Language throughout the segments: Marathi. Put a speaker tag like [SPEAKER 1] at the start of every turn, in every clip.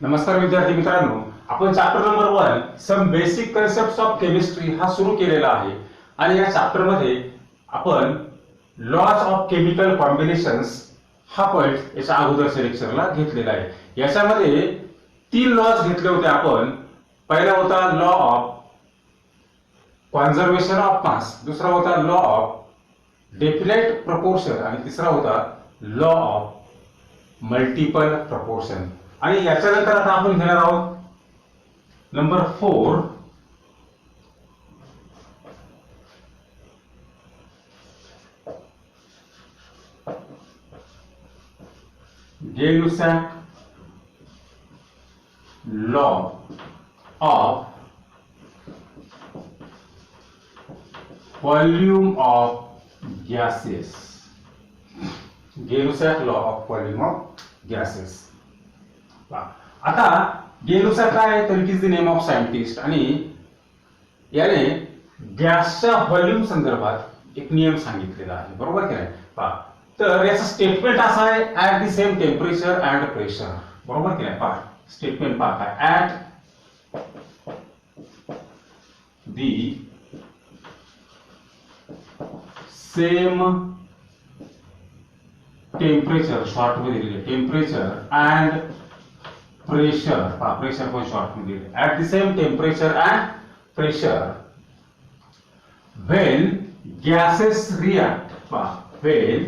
[SPEAKER 1] नमस्कार विद्यार्थी मित्रांनो, आपण chapter number 1 some basic concepts of chemistry हा सुरू केलेला आहे आणि या चॅप्टर मध्ये आपण लॉज ऑफ केमिकल कॉम्बिनेशन्स हा पॉइंट याच्या अगोदरच्या लेक्चरला घेतलेला आहे। याच्यामध्ये 3 लॉज घेतले होते आपण। पहिला होता law of conservation of mass, दुसरा होता लॉ ऑफ डेफिनेट प्रपोर्शन आणि तिसरा होता लॉ ऑफ मल्टिपल प्रपोर्शन। आणि याच्यानंतर आता आपण घेणार आहोत number 4 Gay-Lussac law of volume of gases. Gay-Lussac law of volume of gases. आता गे-लुसॅक काय आहे तर it is the name of scientist आणि याने गॅसच्या व्हॉल्यूम संदर्भात एक नियम सांगितलेला आहे, बरोबर की नाही? पहा, तर याचं स्टेटमेंट असं आहे at the same temperature and pressure, बरोबर की नाही? पहा स्टेटमेंट पहा काय at the same temperature, short मध्ये दिले टेम्परेचर अँड pressure, pressure को short में दिले at the same temperature and pressure when gases react, when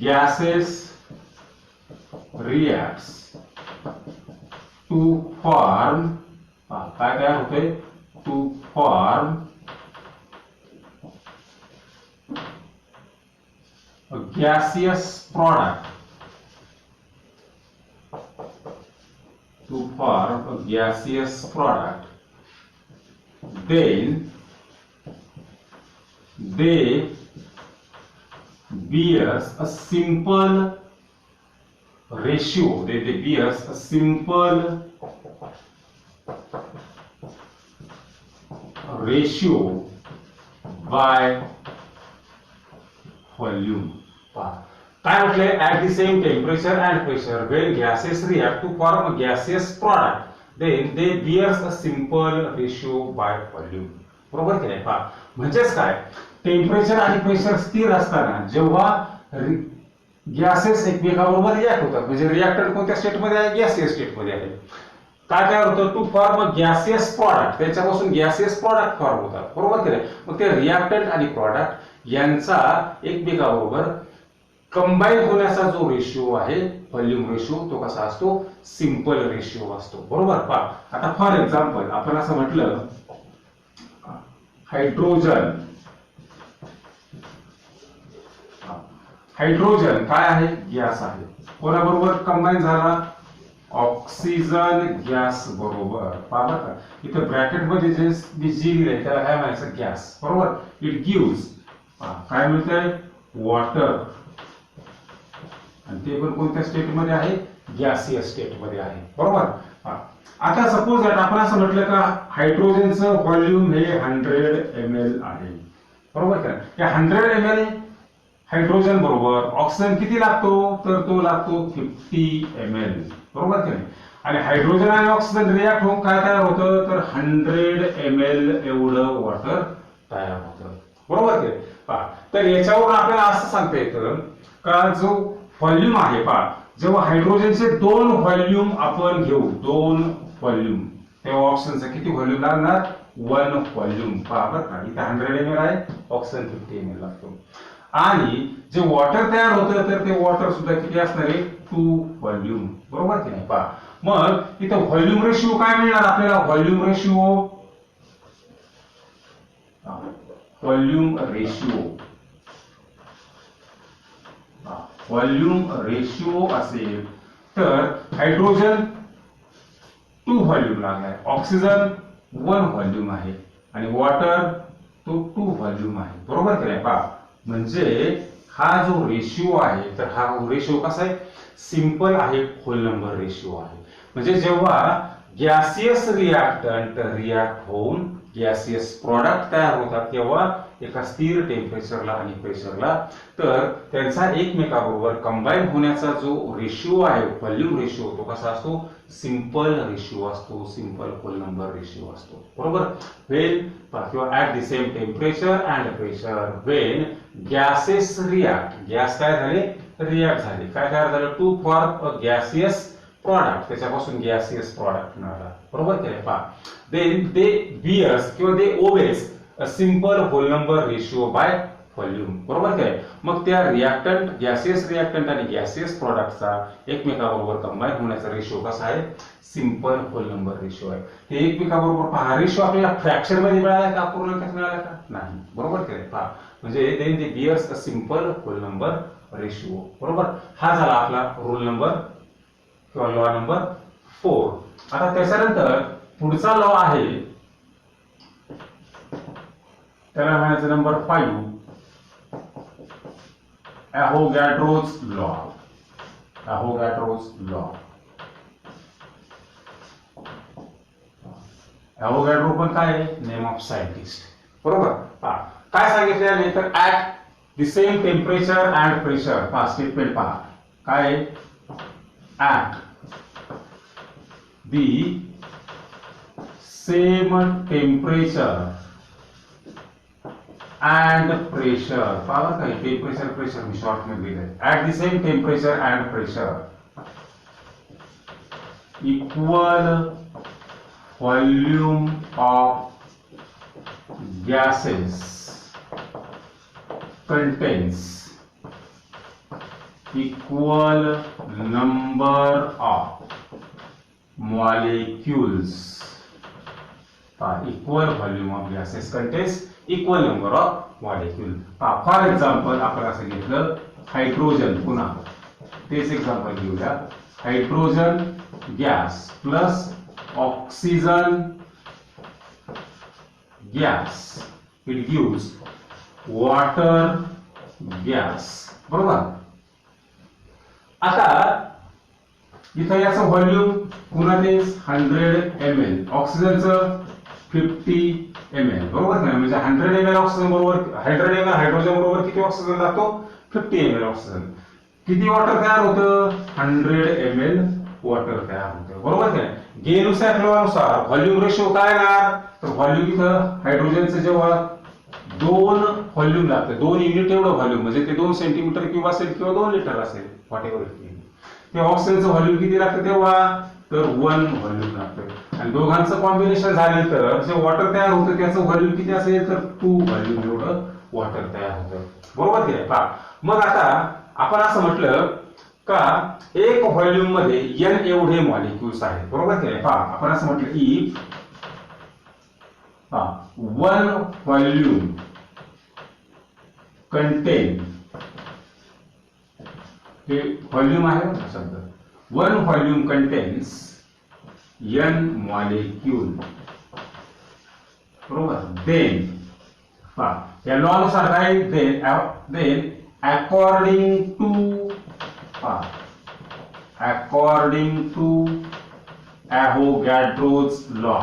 [SPEAKER 1] gases reacts to form काय तयार होते to form a gaseous product, to form a gaseous product, then they bears a simple ratio, they bears a simple ratio by volume. काय म्हटले at the same temperature and pressure when gases react to form a gaseous product then they bears a simple ratio by volume, बरोबर की नाही? पहा म्हणजेच काय, टेम्परेचर आणि प्रेशर स्थिर असताना जेव्हा गॅसेस एकमेकांबरोबर रिॲक्ट होतात, म्हणजे रिॲक्टंट कोणत्या स्टेटमध्ये आहे? गॅसियस स्टेटमध्ये आहे, काय काय होतं? To form a gaseous product, त्याच्यापासून गॅसियस प्रॉडक्ट फॉर्म होतात, बरोबर की नाही? मग ते रिॲक्टंट आणि प्रॉडक्ट यांचा एकमेकांबरोबर कंबाईन होण्याचा जो रेशिओ आहे व्हॉल्यूम रेशिओ, तो कसा असतो? सिंपल रेशिओ असतो, बरोबर? पहा आता फॉर एक्झाम्पल आपण असं म्हटलं हायड्रोजन, हायड्रोजन काय आहे? गॅस आहे, कोणाबरोबर कंबाईन झाला? ऑक्सिजन गॅस बरोबर। पहा का इथे ब्रॅकेट मध्ये जे जी लिहिलंय त्याला काय म्हणायचं? गॅस, बरोबर? इट गिव्स काय मिळतंय? वॉटर, आणि ते पण कोणत्या स्टेट मध्ये आहे? गॅसियस स्टेट मध्ये आहे, बरोबर? आता सपोज आपण असं म्हटलं का हायड्रोजनचं व्हॉल्यूम हे 100 ml आहे, बरोबर का? या 100 ml हायड्रोजन बरोबर ऑक्सिजन किती लागतो? तर तो लागतो 50 ml, बरोबर की नाही? आणि हायड्रोजन आणि ऑक्सिजन रिॲक्ट होऊन काय तयार होतं? तर 100 ml एवढं वॉटर तयार होतं, बरोबर की? पहा तर याच्यावरून आपल्याला असं सांगता येतं का जो व्हॉल्यूम आहे, पहा जेव्हा हायड्रोजनचे 2 व्हॉल्यूम आपण घेऊ, 2 व्हॉल्यूम, तेव्हा ऑक्सिजनचा किती व्हॉल्यूम लागणार? 1 व्हॉल्यूम। पहा बरं का इथे 100 ml आहे, ऑक्सिजन 50 ml लागतो, आणि जे वॉटर तयार होतं तर ते वॉटर सुद्धा किती असणार आहे? 2 व्हॉल्यूम, बरोबर की नाही? पहा मग इथे व्हॉल्यूम रेशिओ काय मिळणार आपल्याला? Volume ratio, volume ratio, volume ratio असेल तर हायड्रोजन 2 व्हॉल्यूम लागलाय, ऑक्सिजन 1 व्हॉल्यूम आहे, आणि वॉटर तो 2 व्हॉल्यूम आहे, बरोबर की नाही? पहा म्हणजे हा जो रेशिओ आहे तर हा रेशिओ कसा आहे? सिंपल आहे, होल नंबर रेशिओ आहे। म्हणजे जेव्हा गॅसियस रिॲक्टंट रिॲक्ट होऊन गॅसियस प्रॉडक्ट तयार होतात तेव्हा एका स्थिर टेम्परेचरला आणि प्रेशरला, तर त्यांचा एकमेकाबरोबर कंबाईन होण्याचा जो रेशिओ आहे, व्हॉल्यूम रेशिओ, तो कसा असतो? सिंपल रेशिओ असतो, सिंपल होल नंबर रेशिओ असतो. बरोबर. व्हेन किंवा at the same temperature and pressure when gases react, gas काय झाले? रिॲक्ट झाले. काय तयार झालं? To form a gaseous product, त्याच्यापासून गॅसियस प्रॉडक्ट मिळाला. बरोबर केलं. पहा, देन दे बिअर्स किंवा they obeys a simple whole number ratio by volume. बरोबर काय? मग त्या रिॲक्टंट, गॅसियस रिॲक्टंट आणि गॅसियस प्रॉडक्टचा एकमेकाबरोबर कंबाईन होण्याचा रेशिओ कसा आहे? सिंपल होल नंबर रेशिओ आहे. हे एकमेकाबरोबर पहा, रेशिओ आपल्याला फ्रॅक्शन मध्ये मिळाला का, अपूर्णांकात मिळाला का? नाही. बरोबर काय? पहा, म्हणजे then they bears a simple whole number ratio. बरोबर. हा झाला आपला रूल नंबर किंवा लॉ नंबर 4. आता त्याच्यानंतर पुढचा लॉ आहे, त्याला म्हणायचं number 5, Avogadro's law. Avogadro's law. Avogadro पण काय आहे? Name of scientist. बरोबर. पहा, काय सांगितले आहे तर at the same temperature and pressure. पहा स्टेटमेंट पहा काय? At the same temperature and pressure. पहा काय? टेम्परेचर प्रेशर मी शॉर्ट मध्ये लिहिलंय. At the same temperature and pressure equal volume of gases contains equal number of molecules. Equal volume of gases contains equal number of molecule. For example आपण असं घेतलं हायड्रोजन, पुन्हा तेच एक्झाम्पल घेऊया. Hydrogen gas plus oxygen gas, it gives water gas. बरोबर. आता इथं याचं व्हॉल्यूम पुन्हा तेच 100 ml, ऑक्सिजनचं 50 ml. बरोबर का? म्हणजे 100 ml ऑक्सिजन बरोबर 100 ml हायड्रोजन बरोबर किती ऑक्सिजन लागतो? 50 ml ऑक्सिजन. किती वॉटर तयार होतं? 100 ml वॉटर तयार होतं. बरोबर का? गेनुसार लॉनुसार व्हॉल्यूम रेशिओ काय येणार? तर व्हॉल्यूम इथं हायड्रोजनचं जेव्हा 2 व्हॉल्यूम लागतं, 2 युनिट एवढं व्हॉल्यूम, म्हणजे ते 2 सेंटीमीटर क्यूब असेल किंवा 2 लिटर असेल, व्हॉटेवर. ते ऑक्सिजनचं व्हॉल्यूम किती लागतं तेव्हा? तर 1 व्हॉल्यूम लागतं. आणि दोघांचं कॉम्बिनेशन झालं तर जे वॉटर तयार होतं त्याचं व्हॉल्यूम किती असेल? तर 2 व्हॉल्यूम एवढं वॉटर तयार होतं. बरोबर की नाही? पहा, मग आता आपण असं म्हटलं का एक व्हॉल्यूम मध्ये n एवढे मॉलिक्युल्स आहेत. बरोबर की नाही? पहा, आपण असं म्हटलं इफ 1 व्हॉल्यूम कंटेन, हे व्हॉल्यूम आहे ना शब्द, 1 व्हॉल्यूम कंटेन्स n मॉलिक्यूल. बरोबर. देन पहा, या लॉ नुसार काय? Then according to Avogadro's law.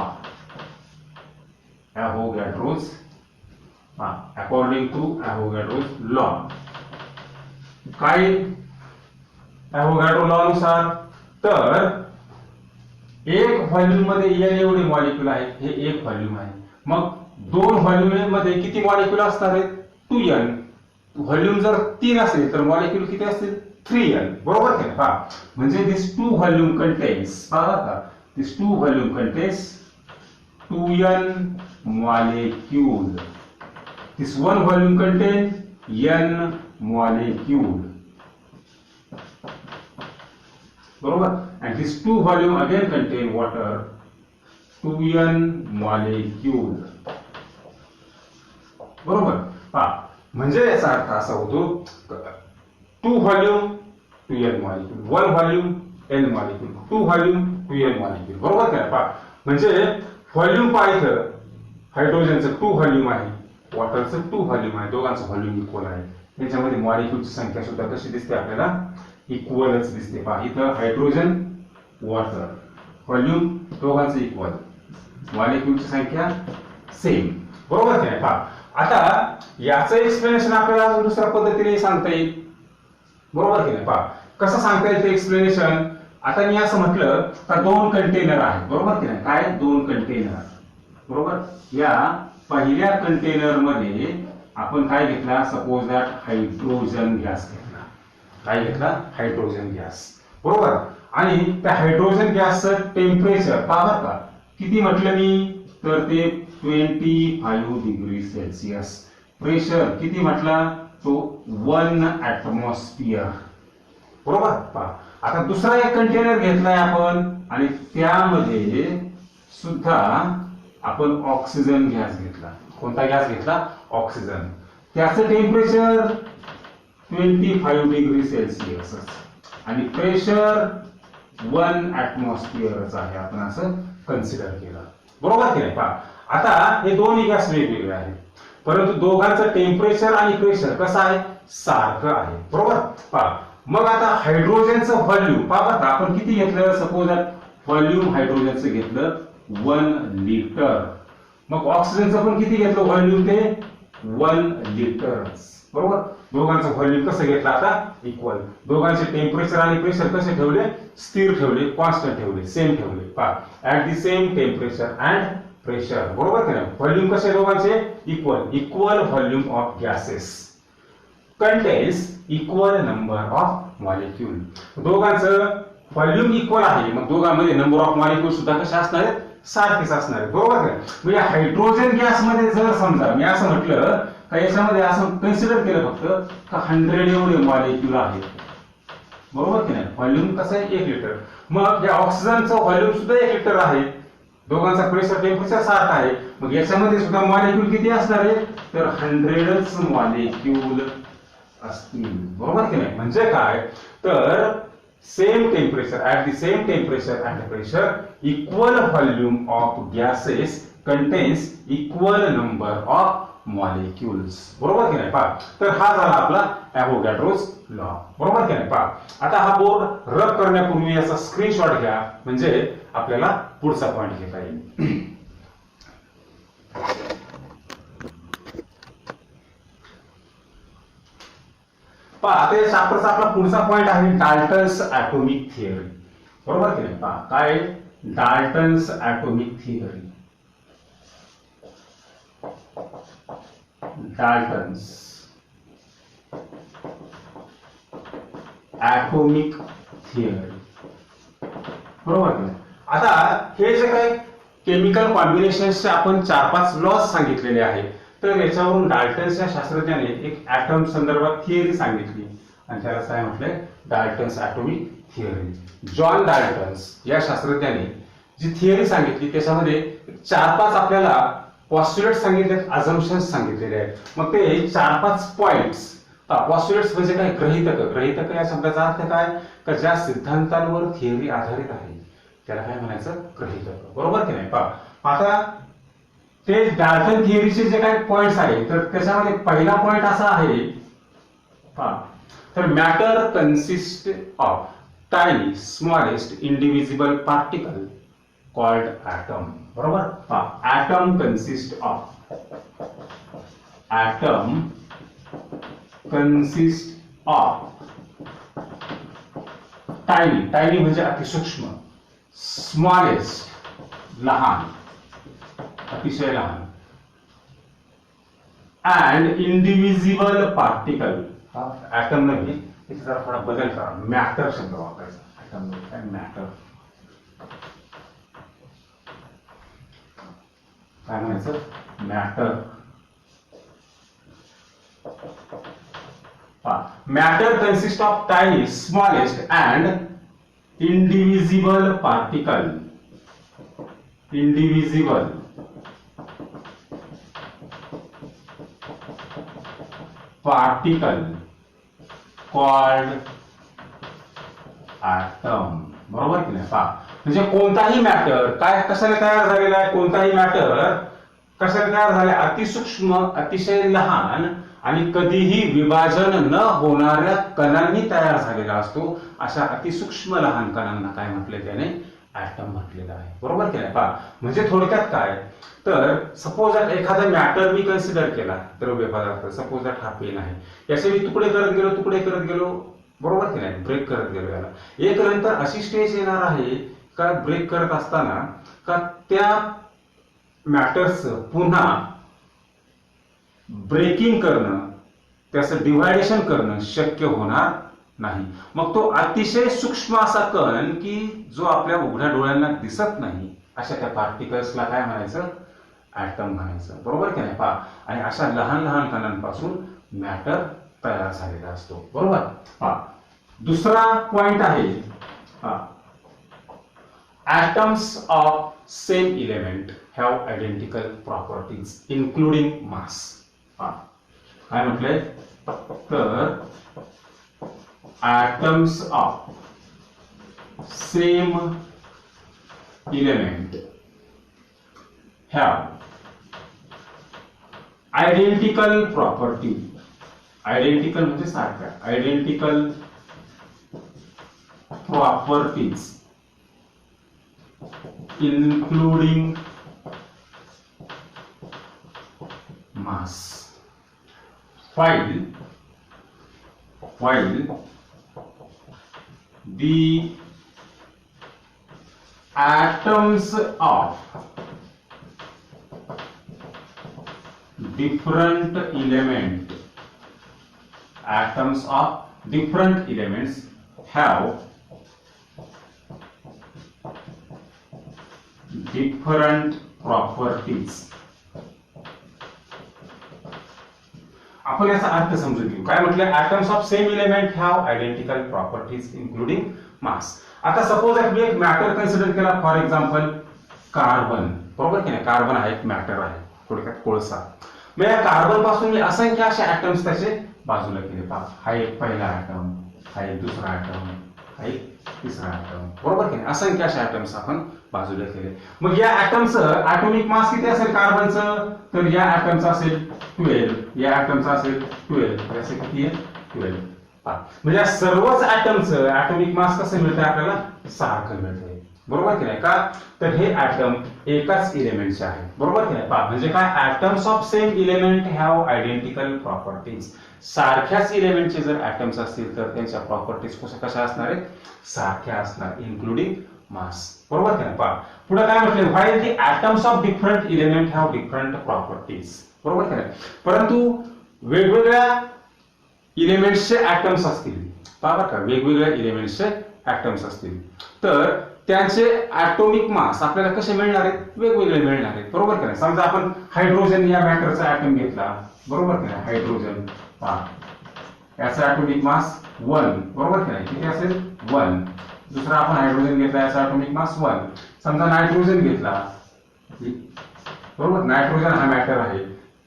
[SPEAKER 1] Avogadro's, according to Avogadro's law काय? ॲव्होगॅड्रो लॉ नुसार तर एक व्हॉल्यूम मध्ये n एवढे मॉलिक्यूल आहेत, हे एक व्हॉल्यूम आहे. मग 2 व्हॉल्यूम मध्ये किती मॉलिक्यूल असणार आहेत? 2n. व्हॉल्यूम जर 3 असेल तर मॉलिक्यूल किती असतील? 3n. बरोबर की नाही? म्हणजे दिस 2 व्हॉल्यूम कंटेन्स, पहा का, दिस 2 volume contains 2n molecule. This one volume contains n molecule. बरोबर. And this 2 volume again contain water, 2n molecule. बरोबर. पहा, म्हणजे याचा अर्थ असा होतो 2 volume 2n molecule, 1 volume n molecule, 2 volume 2n molecule. बरोबर काय? पहा, म्हणजे व्हॉल्यूम पाहिजे हायड्रोजनचं 2 व्हॉल्यूम आहे, वॉटरचं 2 व्हॉल्यूम आहे, दोघांचं व्हॉल्यूम इक्वल आहे. त्याच्यामध्ये मॉलिक्यूलची संख्या सुद्धा कशी दिसते आपल्याला? इक्वलच दिसते. पहा, इथं हायड्रोजन वॉटर व्हॉल्यूम दोघांचं इक्वल, मॉलिक्यूलची संख्या सेम. बरोबर काय? पहा, आता याचं एक्सप्लेनेशन आपल्याला अजून दुसऱ्या पद्धतीने सांगता येईल, बरोबर की नाही? पहा कसं सांगता येईल ते एक्सप्लेनेशन. आता मी असं म्हटलं का दोन कंटेनर आहेत, बरोबर की नाही? काय दोन कंटेनर, बरोबर. या पहिल्या कंटेनर मध्ये आपण काय घेतला, सपोज दॅट हायड्रोजन गॅस घेतला. काय घेतला? हायड्रोजन गॅस, बरोबर. आणि त्या हायड्रोजन गॅसचं टेम्परेचर पहा का किती म्हटलं मी, तर ते 25 डिग्री सेल्सिअस. प्रेशर किती म्हटला, तो 1 ऍटमॉस्फिअर, बरोबर. पहा आता दुसरा एक कंटेनर घेतलाय आपण आणि त्यामध्ये सुद्धा आपण ऑक्सिजन गॅस घेतला. कोणता गॅस घेतला? ऑक्सिजन. त्याचं टेम्परेचर 25 डिग्री सेल्सिअस आणि प्रेशर 1 ऍटमॉस्फिअरच आहे, आपण असं कन्सिडर केलं, बरोबर की नाही? पहा आता हे दोन्ही गॅस वेगवेगळे आहेत, परंतु दोघांचं टेम्परेचर आणि प्रेशर कसं आहे? सारखं आहे, बरोबर. पहा मग आता हायड्रोजनचं व्हॉल्यूम पहा का आपण किती घेतलं, सपोज व्हॉल्यूम हायड्रोजनचं घेतलं 1 लिटर. मग ऑक्सिजनचं पण किती घेतलं व्हॉल्यूम, ते 1 लिटर, बरोबर. दोघांचं व्हॉल्यूम कसं घेतलं आता? इक्वल. दोघांचे टेम्परेचर आणि प्रेशर कसे ठेवले? स्थिर ठेवले, कॉन्स्टंट ठेवले, सेम ठेवले. पहा at the same temperature and pressure, बरोबर की नाही? व्हॉल्यूम कसे दोघांचे? Equal. Equal volume of gases contains equal number of molecule. दोघांचं व्हॉल्यूम इक्वल आहे, मग दोघांमध्ये नंबर ऑफ मॉलिक्यूल सुद्धा कसे असणार आहेत? सारखेच असणार आहेत, बरोबर का? म्हणजे हायड्रोजन गॅस मध्ये जर समजा मी असं म्हटलं का याच्यामध्ये असं कन्सिडर केलं फक्त का 100 एवढे मॉलिक्यूल आहेत, बरोबर की नाही? व्हॉल्यूम कसं आहे? 1 लिटर. मग या ऑक्सिजनचं व्हॉल्यूम सुद्धा 1 लिटर आहे, दोघांचा प्रेशर टेम्परेचर सारखं आहे, मग याच्यामध्ये सुद्धा मॉलिक्यूल किती असणार आहे? तर 100च मॉलिक्यूल असतील, बरोबर की नाही? म्हणजे काय, तर same temperature at the same temperature and pressure equal volume of gases contains equal number of molecules, बरोबर की नाही? पहा तर हा झाला आपला ॲव्होगॅड्रोज लॉ, बरोबर की नाही? पहा आता हा बोर्ड रब करण्यापूर्वी याचा स्क्रीनशॉट घ्या, म्हणजे आपल्याला पुढचा पॉइंट घेता येईल. पहा आता या चॅप्टरचा आपला पुढचा पॉइंट आहे डाल्टन्स ॲटॉमिक थिअरी, बरोबर की नाही? पहा काय? Dalton's atomic theory. Dalton's atomic theory, बरोबर की नाही? आता हे जे काही केमिकल कॉम्बिनेशन्सचे आपण 4-5 लॉज सांगितलेले आहेत, तर याच्यावरून डाल्टन्स या शास्त्रज्ञाने एक ॲटम संदर्भात थिअरी सांगितली आणि त्याला काय म्हटलंय? Dalton's atomic theory. John Dalton's या शास्त्रज्ञाने जी थिअरी सांगितली त्याच्यामध्ये 4-5 आपल्याला पॉस्ट्युलेट सांगितले, अझम्पशन्स सांगितलेले आहेत. मग ते 4-5 पॉइंट्स. पॉस्ट्युलेट्स म्हणजे काय? ग्रहितक. ग्रहितक या शब्दाचा अर्थ काय? का ज्या सिद्धांतांवर थिअरी आधारित आहे त्याला काय म्हणायचं? ग्रहितक, बरोबर की नाही? पहा आता ते डाल्टन थिअरीचे जे काही पॉइंट्स आहेत तर त्याच्यामध्ये पहिला पॉइंट असा आहे, पहा तर matter consist of tiny smallest indivisible particle called atom, बरोबर. पहा atom consist of tiny. Tiny म्हणजे अतिसूक्ष्म, स्मॉलेस्ट लहान, अतिशय लहान, अँड इंडिव्हिजिबल पार्टिकल. ॲटम नाही, इथे जरा थोडा बदल करा, मॅटर शब्द वापरायचा. ॲटम काय? मॅटर. काय म्हणायचं? Matter. Matter consist of tiny smallest and indivisible particle. Indivisible particle called atom, बरोबर की नाही? पहा म्हणजे कोणताही मॅटर काय कशाने तयार झालेला आहे? कोणताही मॅटर कशाने तयार झाले? अतिसूक्ष्म, अतिशय लहान आणि कधीही विभाजन न होणाऱ्या कणांनी तयार झालेला असतो. अशा अतिसूक्ष्म लहान कणांना काय म्हटले त्याने? ऍटम म्हटलेला आहे, बरोबर की नाही? पहा म्हणजे थोडक्यात काय, तर सपोज एखादा मॅटर मी कन्सिडर केला, द्रव्य पदार्थ, सपोज दॅट हा पेन आहे, याचे मी तुकडे करत गेलो, बरोबर की नाही? ब्रेक करत गेलो याला. एक नंतर अशी स्टेज येणार आहे का ब्रेक करत असताना का त्या मॅटर्स पुन्हा ब्रेकिंग करणं, त्याचं डिव्हायडेशन करणं शक्य होणार नाही. मग तो अतिशय सूक्ष्म असा कण की जो आपल्या उघड्या डोळ्यांना दिसत नाही, अशा त्या पार्टिकल्सला काय म्हणायचं? ऍटम म्हणायचं, बरोबर की नाही? पहा आणि अशा लहान लहान कणांपासून मॅटर तयार झालेला असतो, बरोबर? पहा दुसरा पॉइंट आहे, atoms of same element have identical properties including mass. काय म्हटलंय? तर atoms of same element have identical property. Identical म्हणजे सारख्या, identical properties including mass. While the atoms of different elements have different properties. आपण याचा अर्थ समजून घेऊ. काय म्हटलं? atoms of same element have identical properties including mass. आता सपोज मी एक मॅटर कन्सिडर केला, फॉर एक्झाम्पल कार्बन, बरोबर की नाही? कार्बन हा एक मॅटर आहे, थोडक्यात कोळसा. मग या कार्बन पासून मी असंख्य असे ऍटम्स त्याचे बाजूला केले. पहा हा एक पहिला ऍटम, हा एक दुसरा ऍटम, हा एक तिसरा ऍटम, बरोबर की नाही? असंख्य असे ऍटम्स आपण बाजूला केले. मग या ऍटमचं ऍटॉमिक मास किती असेल कार्बनचं? तर या ऍटमचा असेल 12, या ऍटमचा असेल 12, याचे किती आहे? 12. म्हणजे या सर्वच ऍटमचं ऍटॉमिक मास कसं मिळतंय आपल्याला? सारखं मिळतंय, बरोबर की नाही? का तर हे ऍटम एकाच इलेमेंटचे आहेत, बरोबर की नाही? पहा म्हणजे काय? Atoms of same element have identical properties. सारख्याच इलेमेंटचे जर ऍटम्स असतील तर त्यांच्या प्रॉपर्टीज कशा असणार आहेत? सारख्या असणार, इन्क्लुडिंग मास, बरोबर की नाही? पहा पुढे काय म्हटले? While the atoms of different element have different properties, बरोबर की नाही? परंतु वेगवेगळ्या इलेमेंट्सचे ऍटम्स असतील, पहा बरं का, वेगवेगळ्या इलेमेंट्सचे ऍटम्स असतील तर त्यांचे ऍटॉमिक मास आपल्याला कसे मिळणार आहेत? वेगवेगळे मिळणार आहेत, बरोबर की नाही? समजा आपण हायड्रोजन या मॅटरचा ऍटम घेतला, बरोबर की नाही? हायड्रोजन, पहा याचा ऍटॉमिक मास 1, बरोबर की नाही? किती असेल? 1. दुसरा आपण हायड्रोजन घेतला, याचा ऍटॉमिक मास 1. समजा नायट्रोजन घेतला, बरोबर? नायट्रोजन हा मॅटर आहे,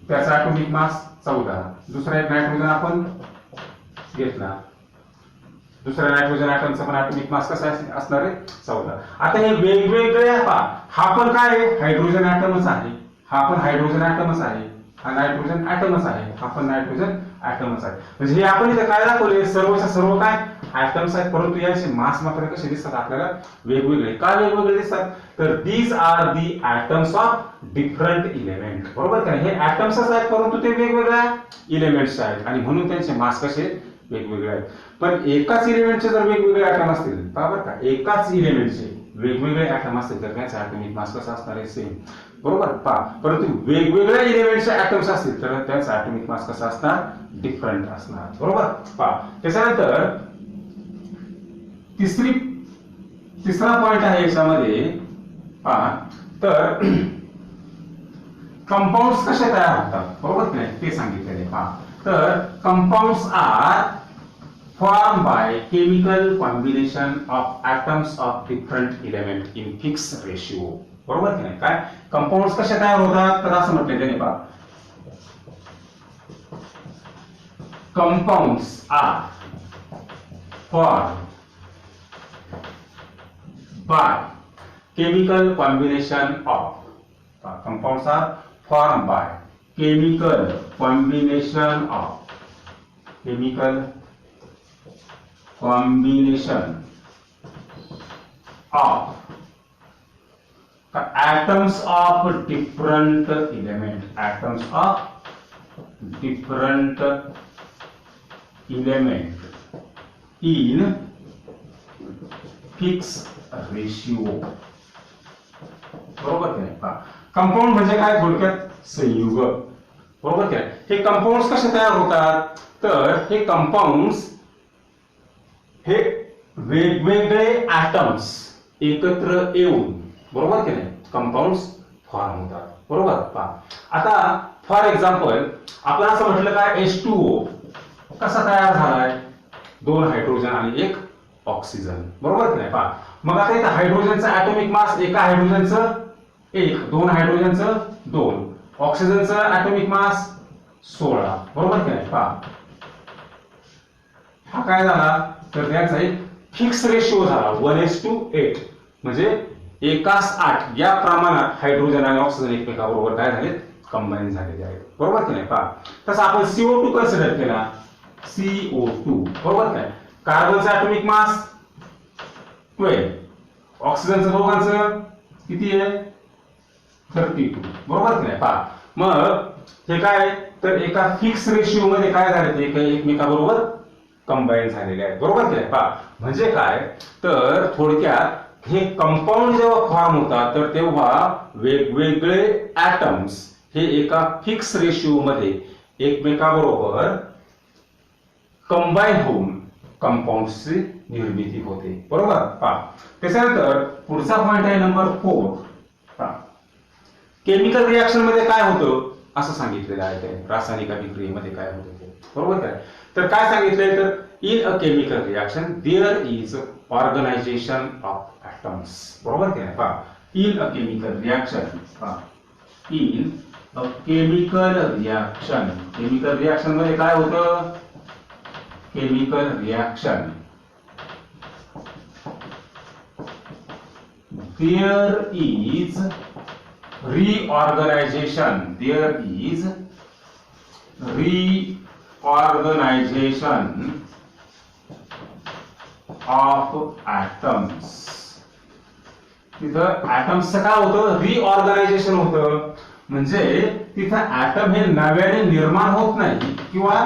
[SPEAKER 1] त्याचा ऍटॉमिक मास 14. दुसरा एक नायट्रोजन आपण घेतला, दुसऱ्या नायट्रोजन ऍटमचा पण ऍटॉमिक मास कसा असणार आहे? 14. आता हे वेगवेगळे हा पण काय आहे? हायड्रोजन ऍटमच आहे, हा पण हायड्रोजन ऍटमच आहे, हा नायट्रोजन ऍटमच आहे, हा पण नायट्रोजन ऍटमच आहे. म्हणजे हे आपण इथे काय दाखवले? सर्वच्या सर्व काय ऍटम्स आहेत, परंतु यांचे मास मात्र कसे दिसतात आपल्याला? वेगवेगळे. का वेगवेगळे दिसतात? तर these are the atoms of different element, बरोबर का? हे ऍटम्सच आहेत परंतु ते वेगवेगळ्या इलेमेंट्स आहेत आणि म्हणून त्यांचे मास कसे वेगवेगळे आहेत. पण एकाच इलेमेंटचे जर वेगवेगळे ऍटम असतील, बरोबर का, एकाच इलेमेंटचे वेगवेगळे ऍटम असतील तर त्याचा ऍटॉमिक मास कसा असणार आहे? सेम, बरोबर? पहा परंतु वेगवेगळ्या इलेमेंटचे ऍटम्स असतील तर त्याचा ऍटॉमिक मास कसा असणार? डिफरंट असणार, बरोबर? पहा त्याच्यानंतर तिसरा पॉइंट आहे याच्यामध्ये, पहा तर कंपाऊंड्स कसे तयार होतात, बरोबर की नाही? ते सांगितलेले. पहा तर compounds are formed by chemical combination of atoms of different element in fixed ratio, बरोबर की नाही? काय कंपाऊंड्स कसे तयार होतात? तर असं म्हटले त्याने, पहा compounds are formed by chemical combination of, compounds are formed by chemical combination of atoms of different element, atoms of different element in fixed ratio. बरोबर की नाही? कंपाऊंड म्हणजे काय? थोडक्यात संयुग. बरोबर की नाही? हे कंपाऊंड्स कसे तयार होतात? तर हे कंपाऊंड्स हे वेगवेगळे ॲटम्स एकत्र येऊन, बरोबर की नाही, कंपाऊंड्स फॉर्म होतात. बरोबर? पहा आता फॉर एक्झाम्पल आपण असं म्हटलं काय, H2O कसा तयार झालाय? 2 हायड्रोजन आणि 1 ऑक्सिजन. बरोबर की नाही? पहा मग आता इथं हायड्रोजनचा ॲटॉमिक मास, एका हायड्रोजनचं 1, 2 हायड्रोजनचं 2, ऑक्सिजनचं ॲटॉमिक मास 16. बरोबर की नाही? पहा हा काय झाला? तर त्याचा एक फिक्स रेशिओ झाला 1:8, म्हणजे 1:8 या प्रमाणात हायड्रोजन आणि ऑक्सिजन एकमेकांबरोबर काय झाले? कंबाईन झालेले आहेत. बरोबर की नाही? पहा तसं आपण CO2 कन्सिडर केला, CO2. बरोबर काय? कार्बनचा ॲटॉमिक मास 12, ऑक्सिजनचं दोघांचं किती आहे? 32. बरोबर की नाही? पहा मग हे काय, तर एका फिक्स रेशिओ मध्ये काय झाले? ते एकमेकांबरोबर कंबाईन झालेले आहेत. बरोबर की नाही? पहा म्हणजे काय, तर थोडक्यात हे कंपाऊंड जेव्हा फॉर्म होतात तर तेव्हा वेगवेगळे ॲटम्स हे एका फिक्स रेशिओ मध्ये एकमेकांबरोबर कंबाईन होऊन कंपाऊंड्सची निर्मिती होते. बरोबर? पहा त्याच्यानंतर पुढचा पॉइंट आहे नंबर 4. पहा केमिकल रिएक्शन मध्ये काय होतं असं सांगितलेलं आहे. ते रासायनिक अभिक्रियेमध्ये काय होतं ते. बरोबर काय? तर काय सांगितलंय, तर in a chemical reaction there is organization of atoms. बरोबर की नाही? पहा इन अ केमिकल रिएक्शन, पहा in a chemical reaction, chemical reaction मध्ये काय होतं? Chemical reaction there is reorganization, there is reorganization of atoms. तिथं ऍटम्सचं काय होतं? रिऑर्गनायझेशन होतं. म्हणजे तिथं ऍटम हे नव्याने निर्माण होत नाही किंवा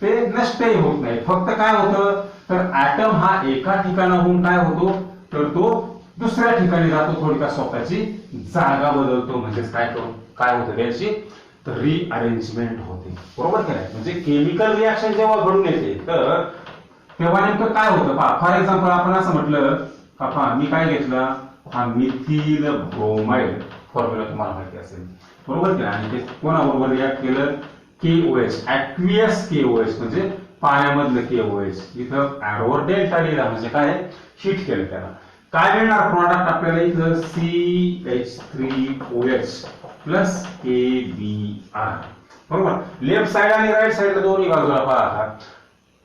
[SPEAKER 1] ते नष्टही होत नाही. फक्त काय होतं, तर ऍटम हा एका ठिकाणाहून काय होतो, तर तो दुसऱ्या ठिकाणी जातो, थोडक्यात स्वतःची जागा बदलतो. म्हणजेच काय होतं त्याची, तर रिअरेंजमेंट होते. बरोबर की नाही? म्हणजे केमिकल रिएक्शन जेव्हा घडून येते तर तेव्हा नेमकं काय होतं? पहा फॉर एक्झाम्पल आपण असं म्हटलं का, पहा मी काय घेतलं, हा मिथिल ब्रोमाइड फॉर्म्युला तुम्हाला माहिती असेल. बरोबर की नाही? आणि ते कोणाबरोबर रिॲक्ट केलं? KOH, ऍक्वियस KOH म्हणजे पाण्यामधलं KOH. इथं ऍरोवर डेल्टा लिहिला म्हणजे काय, हीट केलं त्याला. काय मिळणार प्रॉडक्ट आपल्याला? इथं CH3OH प्लस KBr. बरोबर? लेफ्ट साइड आणि राईट साइडला दोन्ही बाजूला पहा,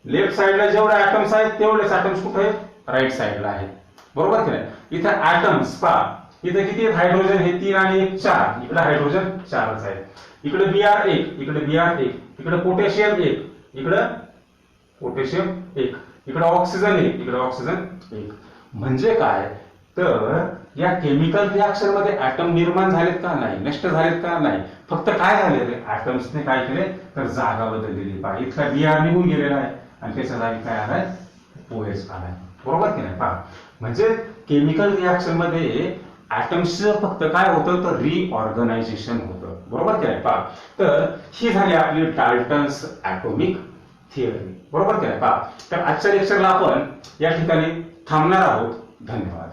[SPEAKER 1] लेफ्ट साइडला जेवढे ऍटम्स आहेत तेवढेच ऍटम्स कुठे आहेत? राईट साइडला आहेत. बरोबर की नाही? इथं ऍटम्स पहा, इथं किती आहेत? हायड्रोजन हे 3 आणि 1 4. इकडे हायड्रोजन 4च आहे. इकडे Br 1, इकडे Br 1, इकडे पोटॅशियम 1, इकडे पोटॅशियम 1, इकडे ऑक्सिजन 1, इकडे ऑक्सिजन 1. म्हणजे काय, तर या केमिकल रिएक्शन मध्ये ऍटम निर्माण झालेत का? नाही. नष्ट झालेत का? नाही. फक्त काय झाले, ऍटम्सने काय केले, तर जागा बदललेली. पहा इथला Br निघून गेलेला आहे आणि त्याच्या जागी काय आलाय? OH आलाय. बरोबर की नाही? पहा म्हणजे केमिकल रिएक्शन मध्ये ऍटम्सचं फक्त काय होतं, तर रिऑर्गनायझेशन होतं. बरोबर की नाही? पहा तर ही झाली आपली डाल्टन्स ॲटॉमिक थिअरी. बरोबर की नाही? पहा तर आजच्या लेक्चरला आपण या ठिकाणी थांबणार आहोत. धन्यवाद.